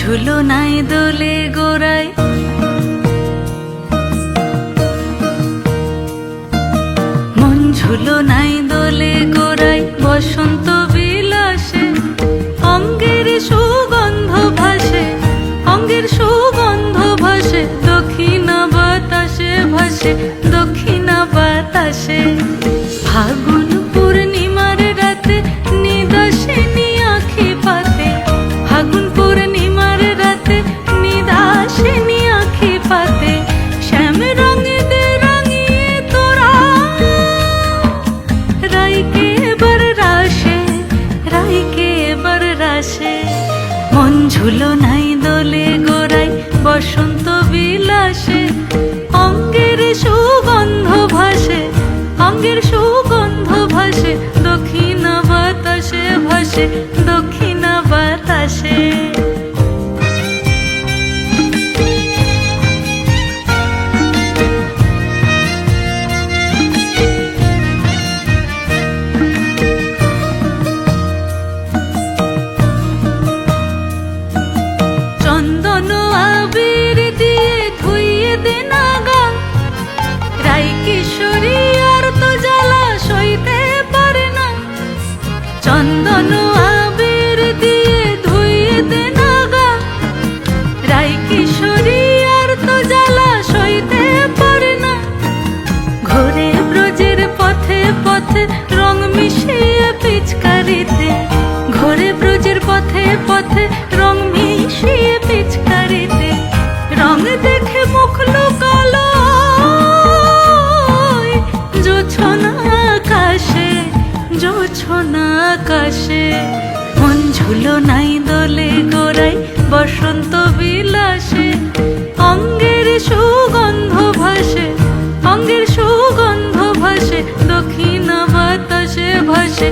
ঝুলনায় দোলে গোড়ায়, মন ঝুলনায় দোলে গোড়ায়, বসন্ত বিলাসে অঙ্গের সুগন্ধ ভাসে, অঙ্গের সুগন্ধ ভাসে, দক্ষিণা বাতাসে ভাসে, দক্ষিণা বাতাসে। ফাগুন পূর্ণিমার রাতে নিদাসিনী আঁখি পাতে, ফাগুন পূর্ণিমার রাতে নিদাসিনী আঁখি পাতে, শ্যাম রঙে দে রাঙিয়ে তোরা রাইকে এবার রাশে, রাইকে এবার রাশে। মন ঝুলনায় দোলে গোড়ায়, বসন্ত বিলাসে অঙ্গের সুগন্ধ ভাসে, অঙ্গের সুগন্ধ ভাসে, দক্ষিণা বাতাসে ভাসে, দক্ষিণা বাতাসে। চন্দন আবির দিয়ে ধুইয়ে দে না গান, রাই কিশোরী আর তো জ্বালা সইতে পারে না। চন্দন আবির দিয়ে ধুইয়ে দে না গান, রাই কিশোরী আর তো জ্বালা সইতে পারে না। ঘোরে ব্রজের পথে পথে রং মিশিয়ে পিচকারিতে, ঘোরে ব্রজের পথে পথে রং মিশিয়ে পিচকারিতে, রং দেখে মুখ লুকালো জোছনা আকাশে, জোছনা আকাশে। মন ঝুলনায় দোলে গোড়ায়, বসন্ত বিলাসে অঙ্গের সুগন্ধ ভাসে, অঙ্গের সুগন্ধ ভাসে, দক্ষিণা বাতাসে ভাসে,